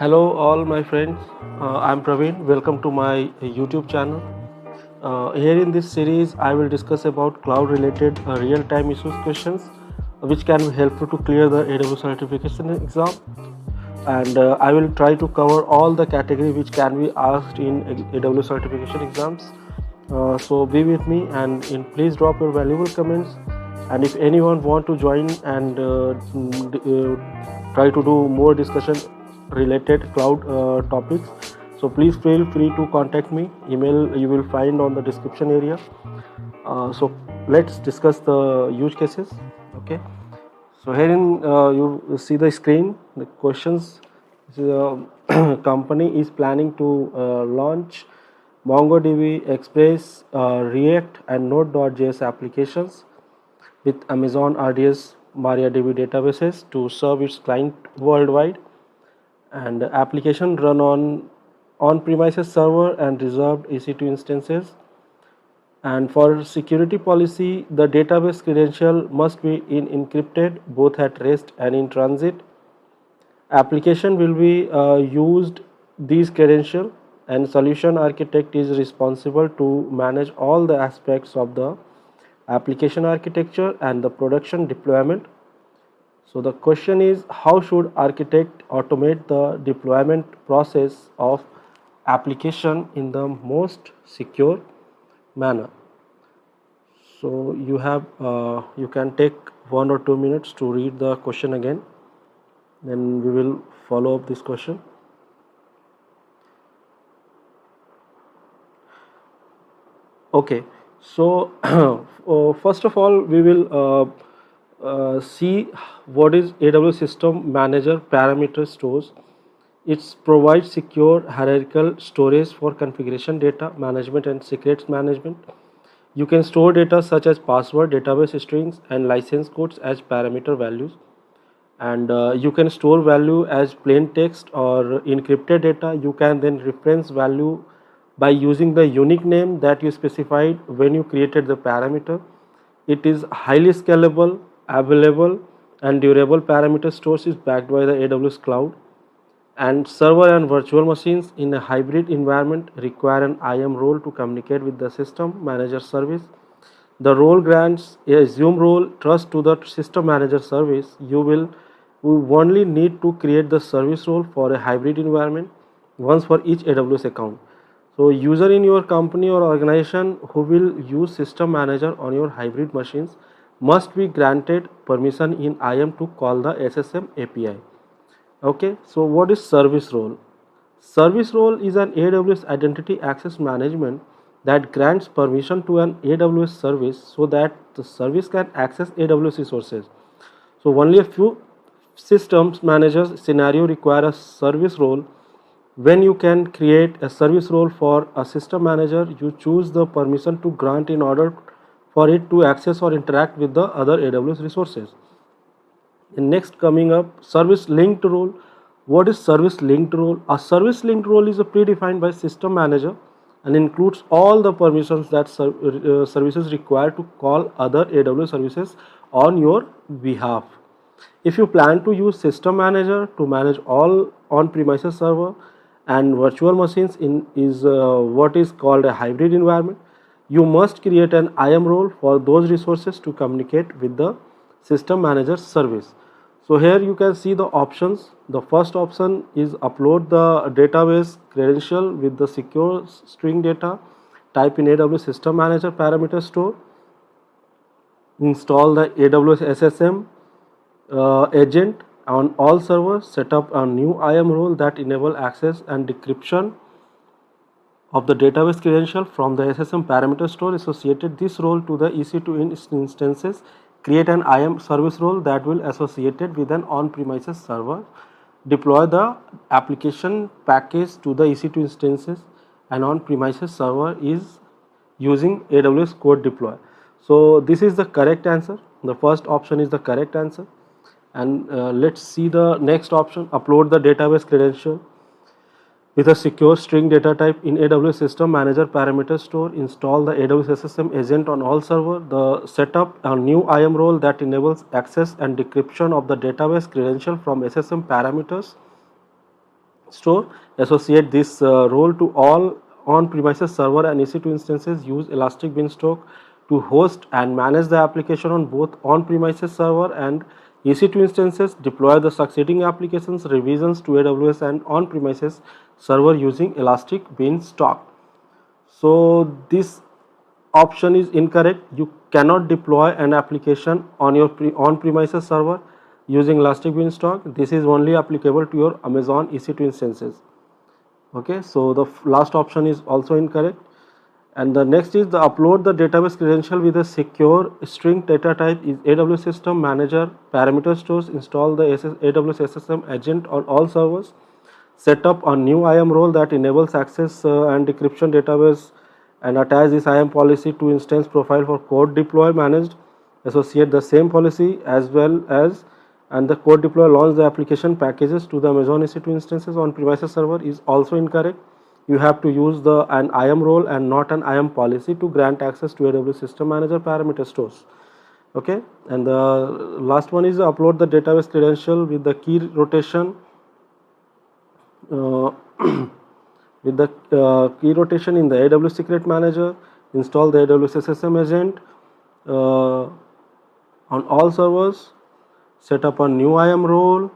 Hello, all my friends. I'm Praveen. Welcome to my YouTube channel. Here in this series, I will discuss about cloud-related real-time issues questions, which can be helpful to clear the AWS certification exam. And I will try to cover all the category which can be asked in AWS certification exams. So be with me please drop your valuable comments. And if anyone want to join and try to do more discussion related cloud topics, so please feel free to contact me. Email you will find on the description area. So let's discuss the use cases. Okay. So herein you see the screen. The questions. The company is planning to launch MongoDB, Express, React, and Node.js applications with Amazon RDS MariaDB databases to serve its client worldwide. And the application run on on-premises server and reserved EC2 instances. And for security policy, the database credential must be encrypted both at rest and in transit. Application will be used these credential, and solution architect is responsible to manage all the aspects of the application architecture and the production deployment. So the question is, how should architect automate the deployment process of application in the most secure manner? So you can take 1 or 2 minutes to read the question again. Then we will follow up this question. Okay, so first of all, we will see what is AWS System Manager Parameter Stores. It provides secure hierarchical storage for configuration data management and secrets management. You can store data such as password, database strings, and license codes as parameter values. And you can store value as plain text or encrypted data. You can then reference value by using the unique name that you specified when you created the parameter. It is highly scalable, available, and durable. Parameter stores is backed by the AWS cloud. And server and virtual machines in a hybrid environment require an IAM role to communicate with the system manager service. The role grants a assume role trust to the system manager service. We only need to create the service role for a hybrid environment, once for each AWS account. So user in your company or organization who will use system manager on your hybrid machines must be granted permission in IAM to call the SSM API. Okay, so what is service role? Service role is an AWS identity access management that grants permission to an AWS service so that the service can access AWS resources. So only a few systems managers scenario require a service role. When you can create a service role for a system manager, you choose the permission to grant in order for it to access or interact with the other AWS resources. And next coming up, service linked role. What is service linked role? A service linked role is a predefined by system manager and includes all the permissions that services require to call other AWS services on your behalf. If you plan to use system manager to manage all on-premises server and virtual machines in what is called a hybrid environment, you must create an IAM role for those resources to communicate with the system manager service. So here you can see the options. The first option is upload the database credential with the secure string data, type in AWS system manager parameter store, install the AWS SSM agent on all servers, set up a new IAM role that enable access and decryption of the database credential from the SSM parameter store, associated this role to the EC2 instances, create an IAM service role that will associated with an on-premises server, deploy the application package to the EC2 instances, and on-premises server is using AWS code deploy. So this is the correct answer. The first option is the correct answer. And let's see the next option, upload the database credential with a secure string data type in AWS System Manager parameter store. Install the AWS SSM agent on all server. The setup a new IAM role that enables access and decryption of the database credential from SSM parameters. store. Associate this role to all on-premises server and EC2 instances. Use Elastic Beanstalk to host and manage the application on both on-premises server and EC2 instances. Deploy the succeeding applications revisions to AWS and on-premises server using Elastic Beanstalk. So this option is incorrect. You cannot deploy an application on your on-premises server using Elastic Beanstalk. This is only applicable to your Amazon EC2 instances. Okay, so the last option is also incorrect. And the next is the upload the database credential with a secure string data type is AWS System Manager parameter stores. Install the AWS SSM agent on all servers. Set up a new IAM role that enables access and decryption database, and attach this IAM policy to instance profile for code deploy managed. Associate the same policy as well as and the code deploy launch the application packages to the Amazon EC2 instances on premises server is also incorrect. You have to use an IAM role and not an IAM policy to grant access to AWS System Manager parameter stores. Okay, and the last one is upload the database credential with the key rotation uh, with the key rotation in the AWS Secret Manager. Install the AWS SSM agent on all servers. Set up a new IAM role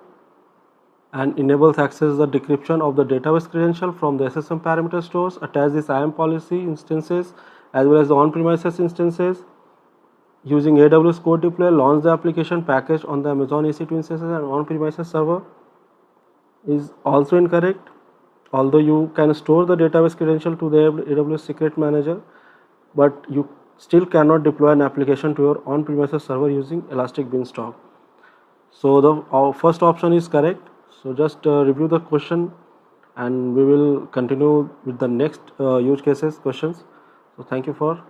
and enables access the decryption of the database credential from the SSM parameter stores. Attach this IAM policy instances as well as the on-premises instances using AWS code deploy. Launch the application package on the Amazon EC2 instances and on-premises server is also incorrect. Although you can store the database credential to the AWS Secret Manager, but you still cannot deploy an application to your on-premises server using Elastic Beanstalk. So our first option is correct. So just review the question and we will continue with the next use cases questions. So thank you for